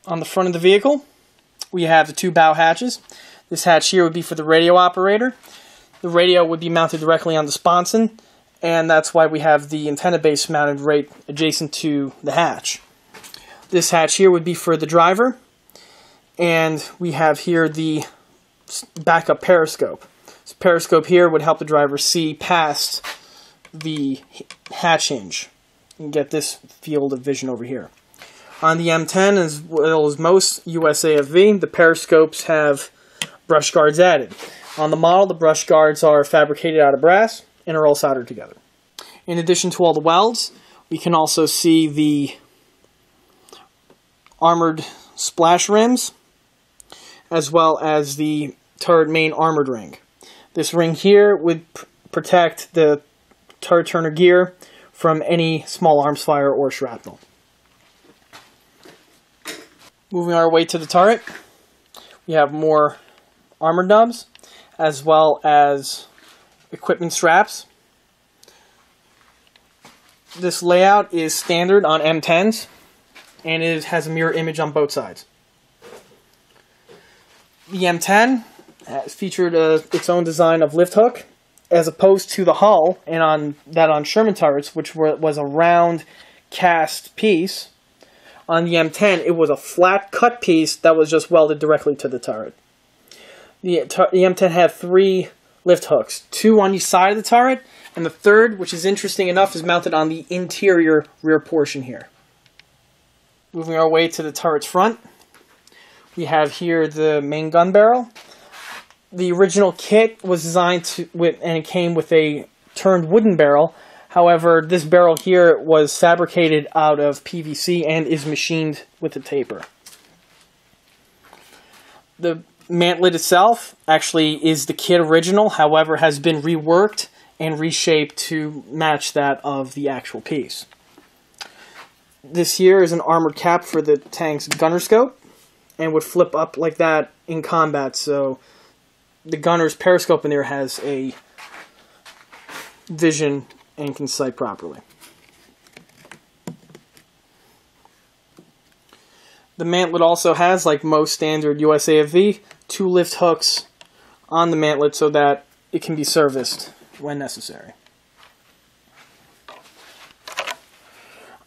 On the front of the vehicle, we have the two bow hatches. This hatch here would be for the radio operator. The radio would be mounted directly on the sponson, and that's why we have the antenna base mounted right adjacent to the hatch. This hatch here would be for the driver, and we have here the backup periscope. This periscope here would help the driver see past the hatch hinge and get this field of vision over here. On the M10, as well as most USAFV, the periscopes have brush guards added. On the model, the brush guards are fabricated out of brass and are all soldered together. In addition to all the welds, we can also see the armored splash rims, as well as the turret main armored ring. This ring here would protect the turret turner gear from any small arms fire or shrapnel. Moving our way to the turret, we have more armor nubs, as well as equipment straps. This layout is standard on M10s, and it has a mirror image on both sides. The M10 has featured its own design of lift hook, as opposed to the hull and on Sherman turrets, which was a round cast piece. On the M10, it was a flat cut piece that was just welded directly to the turret. The M10 had 3 lift hooks, 2 on each side of the turret, and the third, which is interesting enough, is mounted on the interior rear portion here. Moving our way to the turret's front, we have here the main gun barrel. The original kit was designed and it came with a turned wooden barrel. However, this barrel here was fabricated out of PVC and is machined with a taper. The mantlet itself actually is the kit original, however, has been reworked and reshaped to match that of the actual piece. This here is an armored cap for the tank's gunner scope and would flip up like that in combat, so the gunner's periscope in there has a vision and can sight properly. The mantlet also has, like most standard USAFV, 2 lift hooks on the mantlet so that it can be serviced when necessary.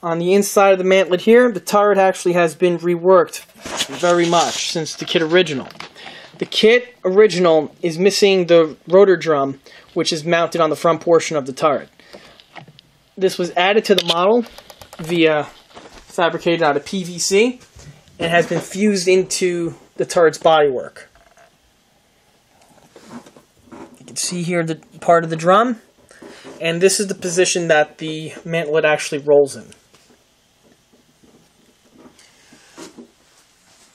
On the inside of the mantlet here, the turret actually has been reworked very much since the kit original. The kit original is missing the rotor drum, which is mounted on the front portion of the turret. This was added to the model via fabricated out of PVC and has been fused into the turret's bodywork. You can see here the part of the drum, and this is the position that the mantlet actually rolls in.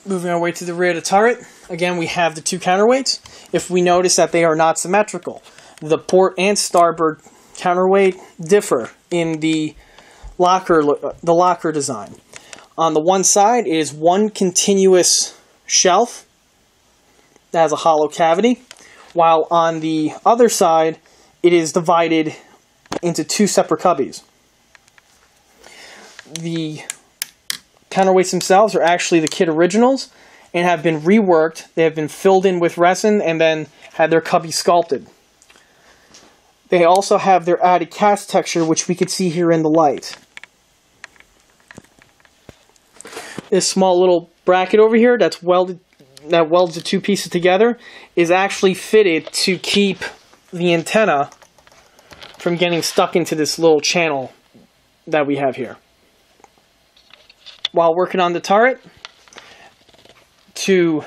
Moving our way to the rear of the turret, again we have the 2 counterweights. If we notice that they are not symmetrical, the port and starboard counterweight differ in the locker design. On the one side is one continuous shelf that has a hollow cavity, while on the other side it is divided into 2 separate cubbies. The counterweights themselves are actually the kit originals and have been reworked. They have been filled in with resin and then had their cubby sculpted. They also have their added cast texture, which we could see here in the light. This small little bracket over here that welds the 2 pieces together is actually fitted to keep the antenna from getting stuck into this little channel that we have here. While working on the turret, to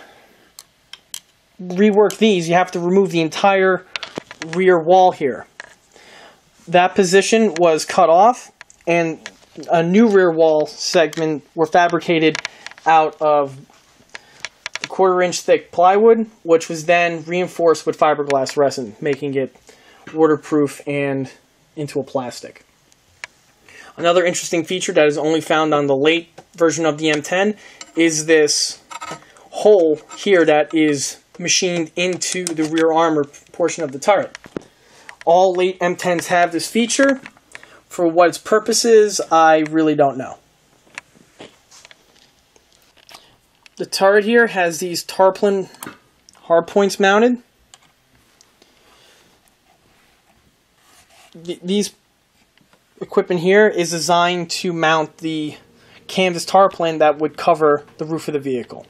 rework these, you have to remove the entire rear wall here. That position was cut off, and a new rear wall segment were fabricated out of 1/4-inch thick plywood, which was then reinforced with fiberglass resin, making it waterproof and into a plastic. Another interesting feature that is only found on the late version of the M10 is this hole here that is machined into the rear armor portion of the turret. All late M10s have this feature. For what its purpose is, I really don't know. The turret here has these tarpaulin hardpoints mounted. These equipment here is designed to mount the canvas tarpaulin that would cover the roof of the vehicle.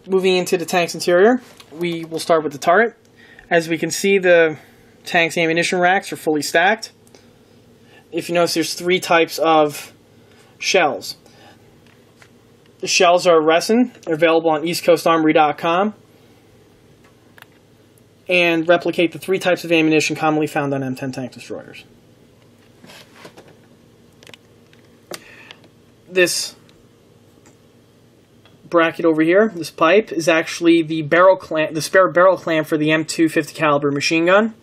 Moving into the tank's interior, we will start with the turret. As we can see, the tank's ammunition racks are fully stacked. If you notice, there's 3 types of shells. The shells are resin. They're available on eastcoastarmory.com and replicate the 3 types of ammunition commonly found on M10 tank destroyers. This bracket over here, this pipe, is actually the barrel clamp, the spare barrel clamp for the M2 50 caliber machine gun.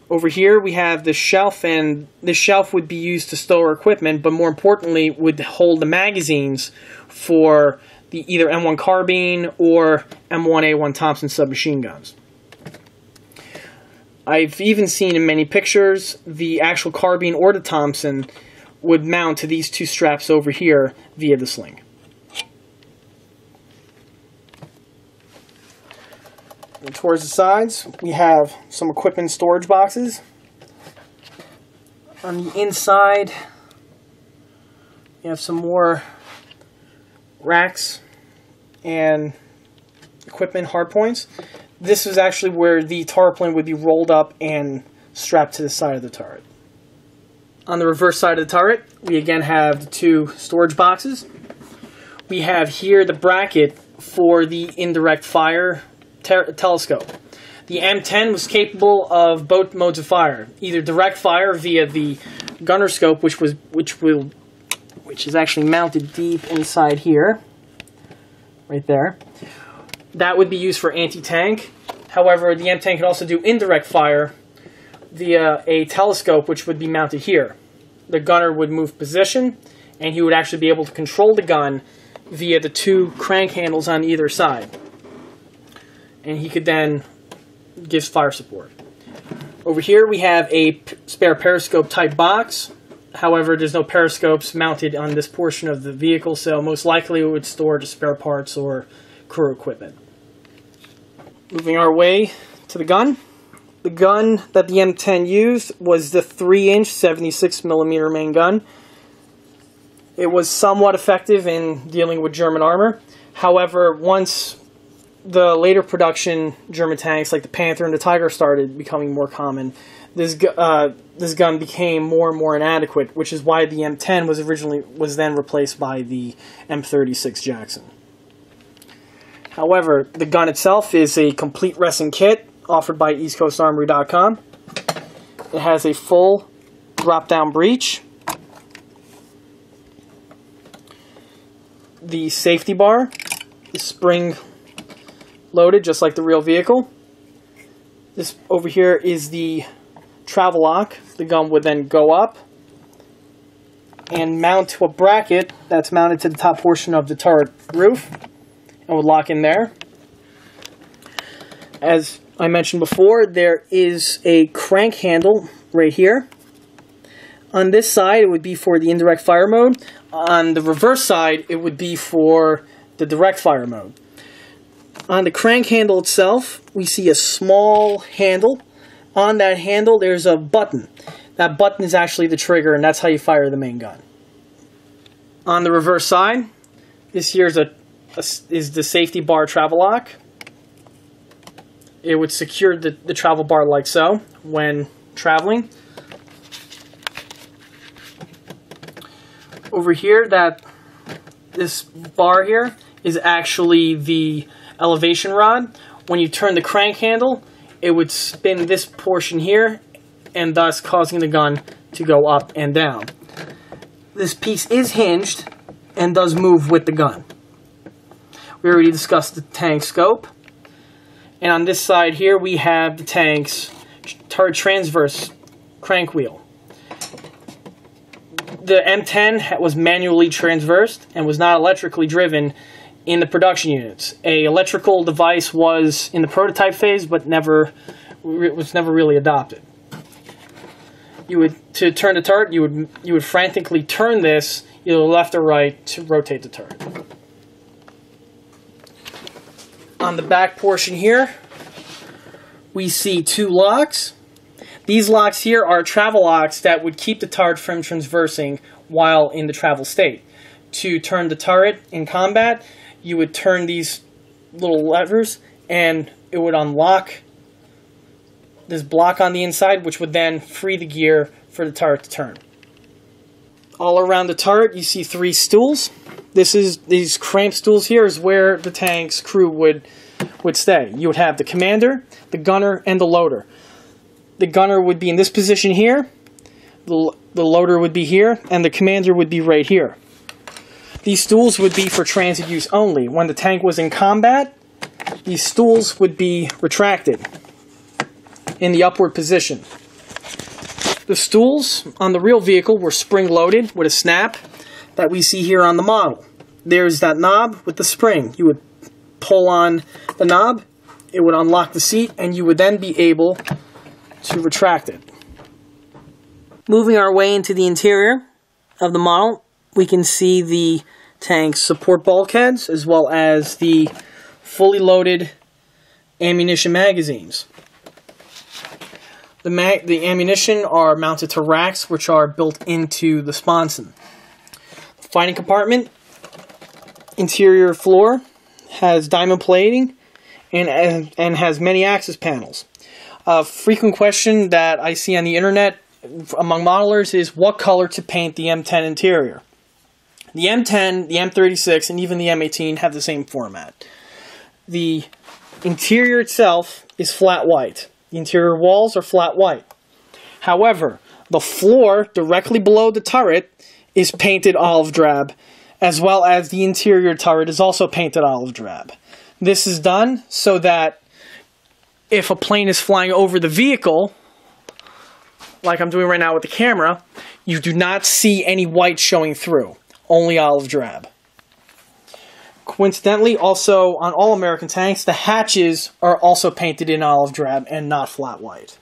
Over here we have the shelf, and this shelf would be used to store equipment, but more importantly would hold the magazines for the either M1 carbine or M1A1 Thompson submachine guns. I've even seen in many pictures the actual carbine or the Thompson would mount to these 2 straps over here via the sling. And towards the sides, we have some equipment storage boxes. On the inside, you have some more racks and equipment hardpoints. This is actually where the tarpaulin would be rolled up and strapped to the side of the turret. On the reverse side of the turret, we again have the 2 storage boxes. We have here the bracket for the indirect fire telescope. The M10 was capable of both modes of fire, either direct fire via the gunner scope, which is actually mounted deep inside here, right there. That would be used for anti-tank. However, the M10 could also do indirect fire via a telescope, which would be mounted here. The gunner would move position, and he would actually be able to control the gun via the 2 crank handles on either side. And he could then give fire support. Over here we have a spare periscope type box. However, there's no periscopes mounted on this portion of the vehicle, so most likely it would store the spare parts or crew equipment. Moving our way to the gun. The gun that the M10 used was the 3-inch 76mm main gun. It was somewhat effective in dealing with German armor. However, once the later production German tanks like the Panther and the Tiger started becoming more common, this gun became more and more inadequate, which is why the M10 was then replaced by the M36 Jackson. However, the gun itself is a complete resin kit offered by eastcoastarmory.com. It has a full drop-down breech, the safety bar, the spring loaded just like the real vehicle. This over here is the travel lock. The gun would then go up and mount to a bracket that's mounted to the top portion of the turret roof and would lock in there. As I mentioned before, there is a crank handle right here. On this side, it would be for the indirect fire mode. On the reverse side, it would be for the direct fire mode. On the crank handle itself, we see a small handle. On that handle, there's a button. That button is actually the trigger, and that's how you fire the main gun. On the reverse side, this here is the safety bar travel lock. It would secure the travel bar like so when traveling. Over here, this bar here is actually the elevation rod. When you turn the crank handle, it would spin this portion here, and thus causing the gun to go up and down. This piece is hinged and does move with the gun. We already discussed the tank scope. And on this side here, we have the tank's transverse crank wheel. The M10 was manually transversed and was not electrically driven in the production units. A electrical device was in the prototype phase, but was never really adopted. To turn the turret, you would frantically turn this either left or right to rotate the turret. On the back portion here, we see 2 locks. These locks here are travel locks that would keep the turret from transversing while in the travel state. To turn the turret in combat, you would turn these little levers and it would unlock this block on the inside, which would then free the gear for the turret to turn. All around the turret, you see 3 stools. These cramp stools here is where the tank's crew would stay. You would have the commander, the gunner, and the loader. The gunner would be in this position here, the loader would be here, and the commander would be right here. These stools would be for transit use only. When the tank was in combat, these stools would be retracted in the upward position. The stools on the real vehicle were spring-loaded with a snap that we see here on the model. There's that knob with the spring. You would pull on the knob, it would unlock the seat, and you would then be able to retract it. Moving our way into the interior of the model, we can see the tank's support bulkheads as well as the fully loaded ammunition magazines. The ammunition are mounted to racks which are built into the sponson. The fighting compartment interior floor has diamond plating and has many access panels. A frequent question that I see on the internet among modelers is what color to paint the M10 interior. The M10, the M36, and even the M18 have the same format. The interior itself is flat white. The interior walls are flat white. However, the floor directly below the turret is painted olive drab, as well as the interior turret is also painted olive drab. This is done so that if a plane is flying over the vehicle, like I'm doing right now with the camera, you do not see any white showing through, only olive drab. Coincidentally, also on all American tanks, the hatches are also painted in olive drab and not flat white.